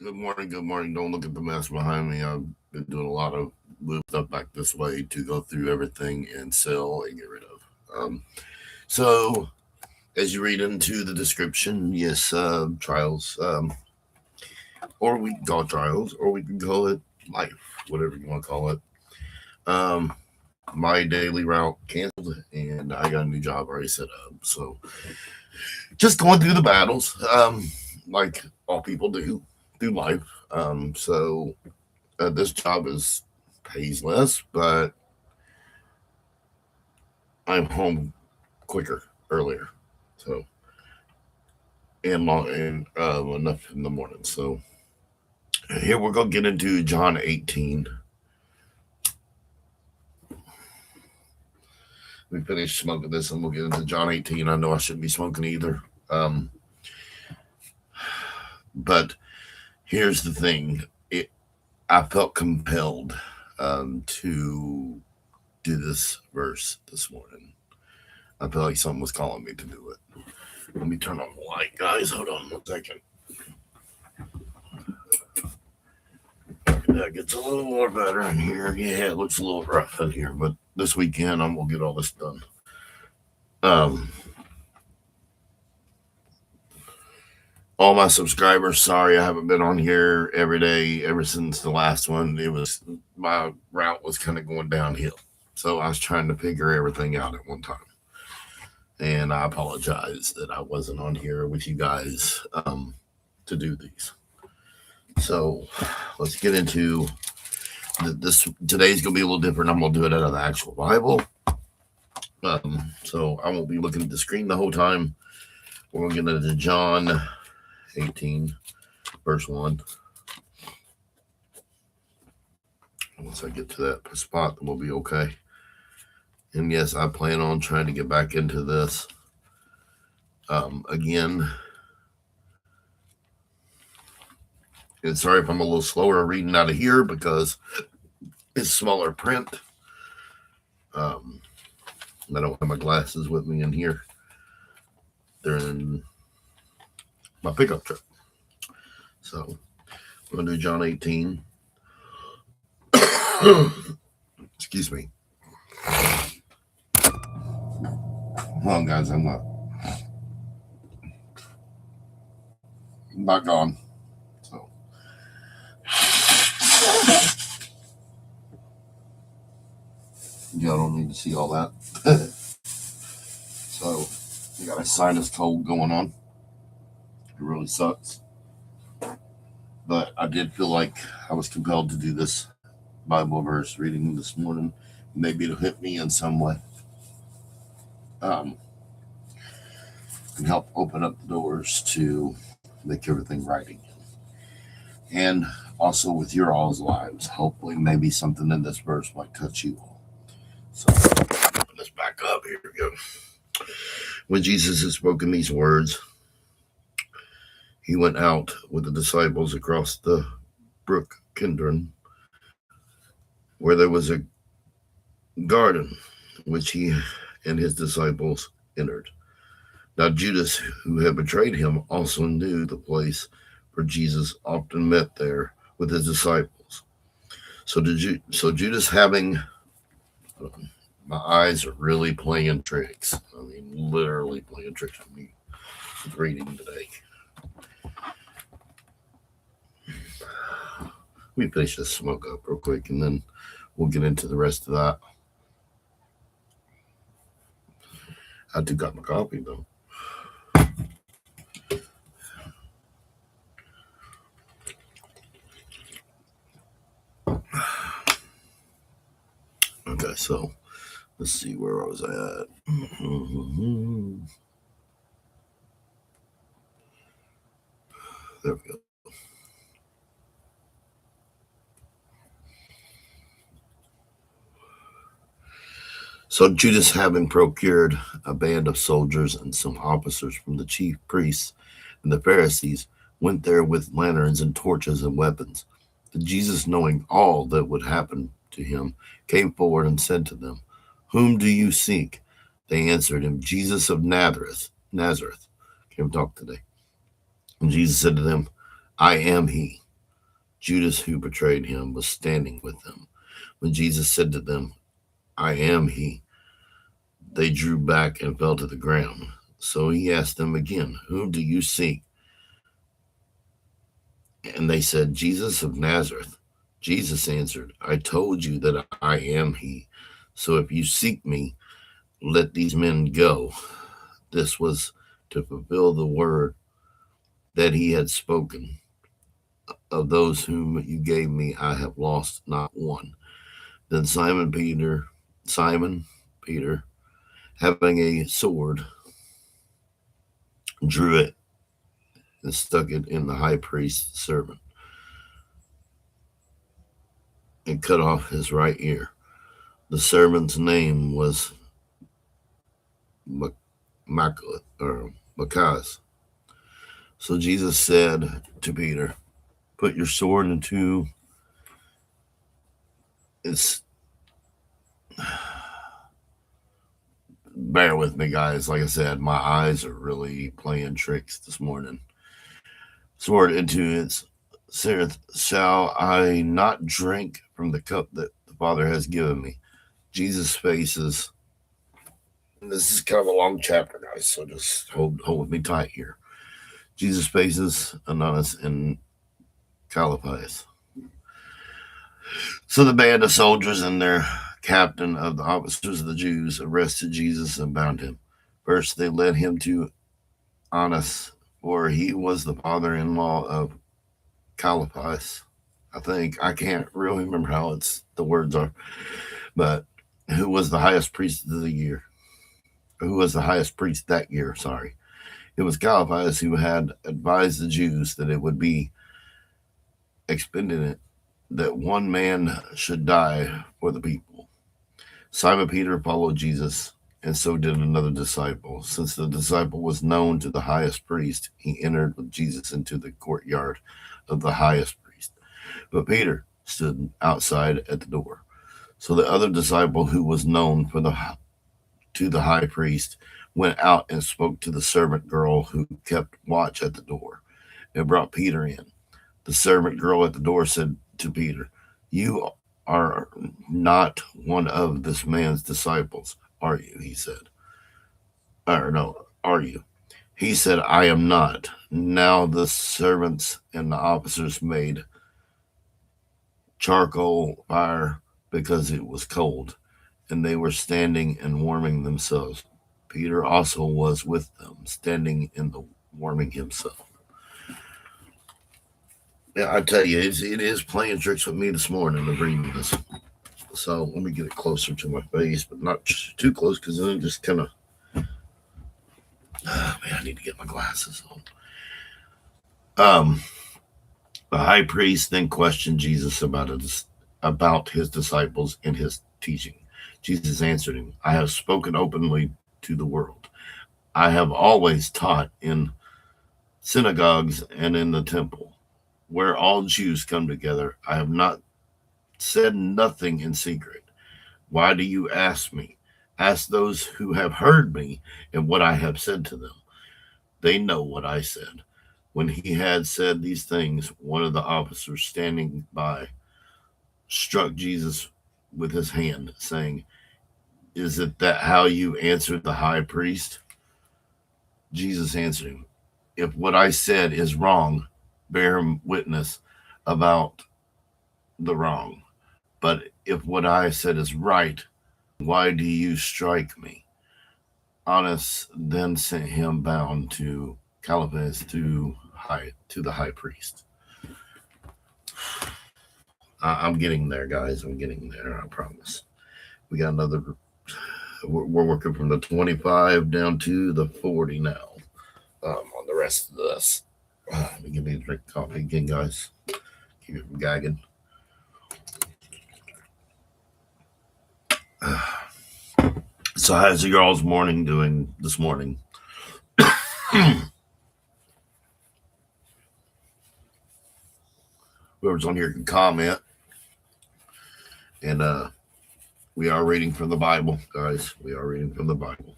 Good morning, good morning. Don't look at the mess behind me. I've been doing a lot of move stuff back this way to go through everything and sell and get rid of. So, as you read into the description, yes, trials, or we can call it trials, or we can call it life, whatever you want to call it. Um, my daily route canceled, and I got a new job already set up. So, just going through the battles, like all people do through life. This job is pays less, but I'm home quicker, earlier. So and enough in the morning. So here we're gonna get into John 18. We finish smoking this, and we'll get into John 18. I know I shouldn't be smoking either. Um, but here's the thing: I felt compelled to do this verse this morning. I felt like something was calling me to do it. Let me turn on the light, guys. Hold on 1 second. That gets a little more better in here. Yeah, it looks a little rough in here, but this weekend I'm gonna get all this done. Um, all my subscribers, sorry I haven't been on here every day ever since the last one. It was my route was kind of going downhill, so I was trying to figure everything out at one time. And I apologize that I wasn't on here with you guys to do these. So let's get into this. Today's gonna be a little different. I'm gonna do it out of the actual Bible. So I won't be looking at the screen the whole time. We're gonna get into John 18, verse 1. Once I get to that spot, then we'll be okay. And yes, I plan on trying to get back into this again. And sorry if I'm a little slower reading out of here because it's smaller print. I don't have my glasses with me in here. They're in my pickup truck. So I'm going to do John 18. Excuse me. Hold on, guys. I'm not gone. So y'all don't need to see all that. So we got a sinus cold going on. It really sucks. But I did feel like I was compelled to do this Bible verse reading this morning. Maybe it'll hit me in some way. And help open up the doors to make everything right again. And also with your all's lives. Hopefully maybe something in this verse might touch you all. So open this back up. Here we go. When Jesus had spoken these words, he went out with the disciples across the brook Kidron, where there was a garden, which he and his disciples entered. Now Judas, who had betrayed him, also knew the place, for Jesus often met there with his disciples. So Judas, having my eyes are really playing tricks. I mean, literally playing tricks with me with reading today. Let me finish this smoke up real quick, and then we'll get into the rest of that. I do got my coffee though. Okay, so let's see where I was at. There we go. So Judas, having procured a band of soldiers and some officers from the chief priests and the Pharisees, went there with lanterns and torches and weapons. But Jesus, knowing all that would happen to him, came forward and said to them, "Whom do you seek?" They answered him, "Jesus of Nazareth." Nazareth. Can't talk today. And Jesus said to them, "I am he." Judas, who betrayed him, was standing with them. When Jesus said to them, "I am he," they drew back and fell to the ground. So he asked them again, "Whom do you seek?" And they said, "Jesus of Nazareth." Jesus answered, "I told you that I am he. So if you seek me, let these men go." This was to fulfill the word that he had spoken. Of those whom you gave me, I have lost not one. Then Simon Peter, having a sword, drew it and stuck it in the high priest's servant and cut off his right ear. The servant's name was Macaz. So Jesus said to Peter, "Put your sword into its." Bear with me, guys. Like I said, my eyes are really playing tricks this morning. Sword into its saith, "Shall I not drink from the cup that the Father has given me?" Jesus faces, and this is kind of a long chapter, guys, so just hold me tight here. Jesus faces Ananias and Caiaphas. So the band of soldiers and their captain of the officers of the Jews arrested Jesus and bound him. First, they led him to Annas, for he was the father-in-law of Caiaphas. I can't really remember how the words are, but who was the highest priest of the year? Who was the highest priest that year? Sorry, it was Caiaphas who had advised the Jews that it would be expedient that one man should die for the people. Simon Peter followed Jesus, and so did another disciple. Since the disciple was known to the highest priest, he entered with Jesus into the courtyard of the highest priest. But Peter stood outside at the door. So the other disciple, who was known to the high priest, went out and spoke to the servant girl who kept watch at the door, and brought Peter in. The servant girl at the door said to Peter, "You are not one of this man's disciples, are you?" He said. Or no, are you? He said, "I am not." Now the servants and the officers made charcoal fire because it was cold, and they were standing and warming themselves. Peter also was with them, standing in the warming himself. Yeah, I tell you, it is playing tricks with me this morning of reading this. So let me get it closer to my face, but not too close, because then it just kind of. Man, I need to get my glasses on. The high priest then questioned Jesus about his disciples and his teaching. Jesus answered him, "I have spoken openly to the world. I have always taught in synagogues and in the temple, where all Jews come together. I have not said nothing in secret. Why do you ask me? Ask those who have heard me and what I have said to them. They know what I said." When he had said these things, one of the officers standing by struck Jesus with his hand, saying, "Is it that how you answered the high priest?" Jesus answered him, "If what I said is wrong, bear witness about the wrong. But if what I said is right, why do you strike me?" Annas then sent him bound to Caiaphas to the high priest. I'm getting there, guys. I'm getting there. I promise. We got another. We're working from the 25 down to the 40 now. On the rest of this, let me give me a drink of coffee again, guys. Keep it from gagging. So, how's your all's morning doing this morning? Whoever's on here can comment. And we are reading from the Bible, guys. We are reading from the Bible.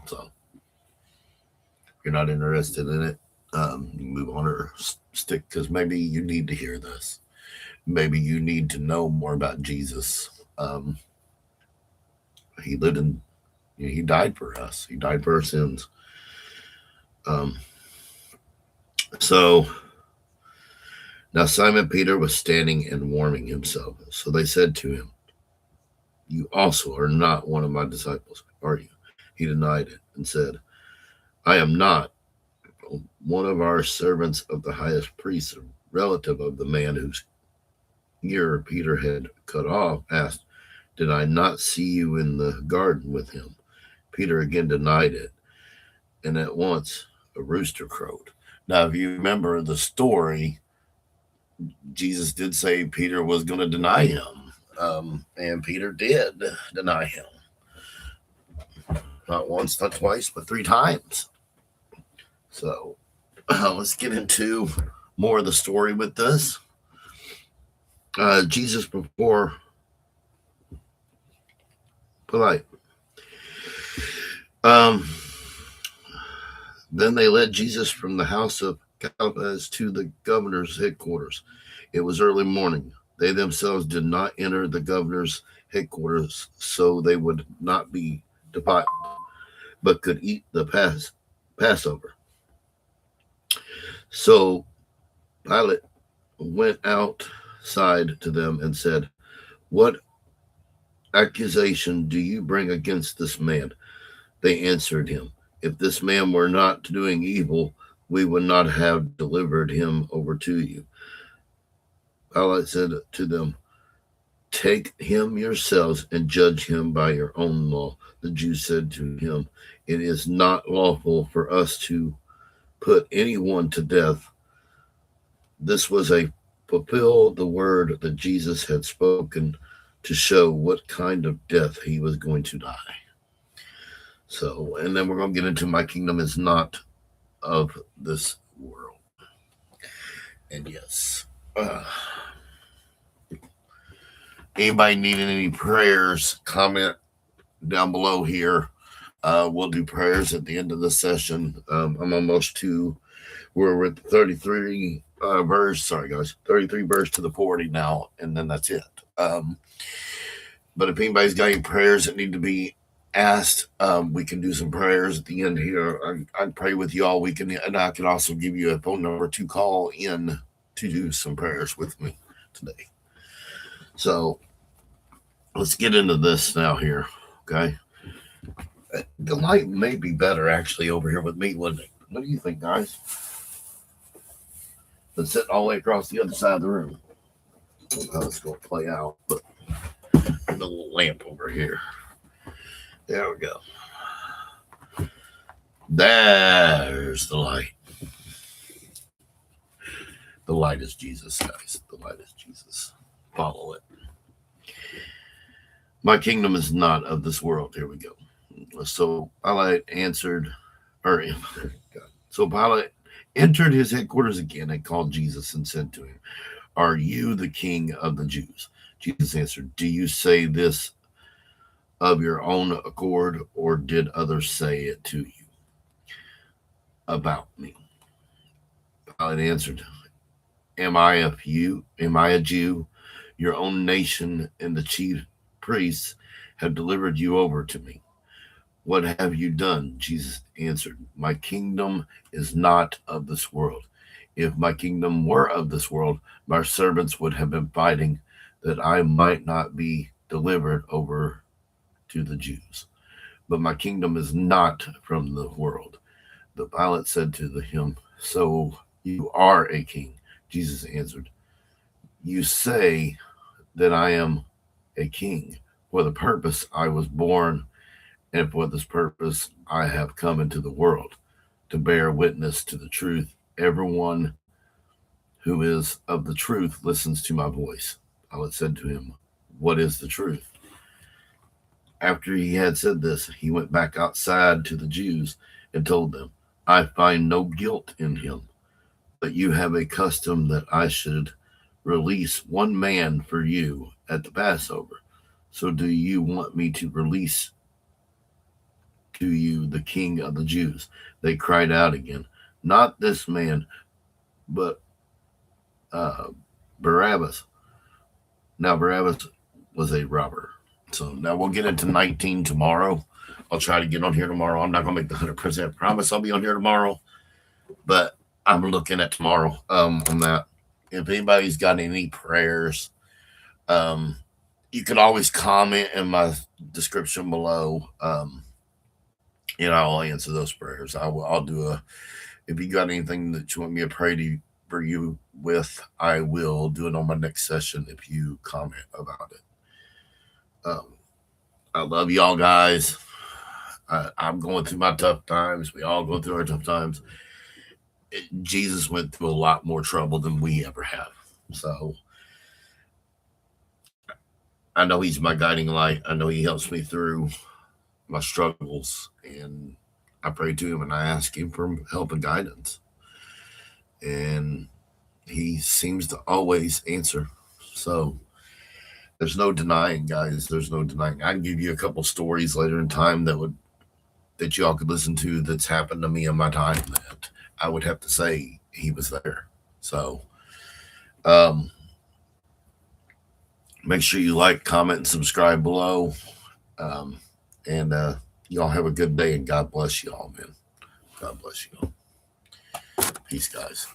So, if you're not interested in it, you can move on or stick, because maybe you need to hear this. Maybe you need to know more about Jesus. He lived in, he died for us. He died for our sins. Um, so now Simon Peter was standing and warming himself. So they said to him, "You also are not one of my disciples, are you?" He denied it and said, "I am not. One of our servants of the highest priest, a relative of the man whose ear Peter had cut off, asked, 'Did I not see you in the garden with him?' Peter again denied it, and at once a rooster crowed." Now, if you remember the story, Jesus did say Peter was going to deny him, and Peter did deny him. Not once, not twice, but 3 times. So let's get into more of the story with this. Jesus before polite. Um, then they led Jesus from the house of Caiaphas to the governor's headquarters. It was early morning. They themselves did not enter the governor's headquarters so they would not be defiled, but could eat the Passover. So Pilate went outside to them and said, "What accusation do you bring against this man?" They answered him, "If this man were not doing evil, we would not have delivered him over to you." Pilate said to them, "Take him yourselves and judge him by your own law." The Jews said to him, "It is not lawful for us to put anyone to death." This was a fulfill the word that Jesus had spoken to show what kind of death he was going to die. So, and then we're going to get into my kingdom is not of this world. And yes, anybody needing any prayers, comment down below here. We'll do prayers at the end of the session. I'm almost to, we're at 33 verse. Sorry, guys, 33 verse to the 40 now, and then that's it. But if anybody's got any prayers that need to be asked, we can do some prayers at the end here. I'd pray with you all weekend, and I can also give you a phone number to call in to do some prayers with me today. So let's get into this now here, okay? The light may be better actually over here with me, wouldn't it? What do you think, guys? Let's sit all the way across the other side of the room. Let's go play out, but the little lamp over here. There we go. There's the light. The light is Jesus, guys. The light is Jesus. Follow it. My kingdom is not of this world. Here we go. So Pilate answered, so Pilate entered his headquarters again and called Jesus and said to him, "Are you the king of the Jews?" Jesus answered, "Do you say this of your own accord, or did others say it to you about me?" Pilate answered, Am I a Jew? Your own nation and the chief priests have delivered you over to me. What have you done? Jesus answered, My kingdom is not of this world. If my kingdom were of this world, my servants would have been fighting that I might not be delivered over to the Jews. But my kingdom is not from the world. The Pilate said to him, So you are a king? Jesus answered, You say that I am a king. For the purpose I was born, and for this purpose I have come into the world, to bear witness to the truth. Everyone who is of the truth listens to my voice. Pilate said to him, What is the truth? After he had said this, he went back outside to the Jews and told them, I find no guilt in him, but you have a custom that I should release one man for you at the Passover. So do you want me to release to you the king of the Jews? They cried out again, Not this man, but Barabbas. Now, Barabbas was a robber. So now we'll get into 19 tomorrow. I'll try to get on here tomorrow. I'm not going to make the 100% promise I'll be on here tomorrow, but I'm looking at tomorrow on that. If anybody's got any prayers, um, you can always comment in my description below. I'll answer those prayers. I'll do a, if you got anything that you want me to pray to for you with, I will do it on my next session if you comment about it. I love y'all guys. I'm going through my tough times. We all go through our tough times. Jesus went through a lot more trouble than we ever have. So I know he's my guiding light. I know he helps me through my struggles. And I pray to him and I ask him for help and guidance. And he seems to always answer. So there's no denying, guys. There's no denying. I can give you a couple stories later in time that y'all could listen to that's happened to me in my time that I would have to say he was there. So make sure you like, comment, and subscribe below. And y'all have a good day and God bless you all, man. God bless you all. Peace, guys.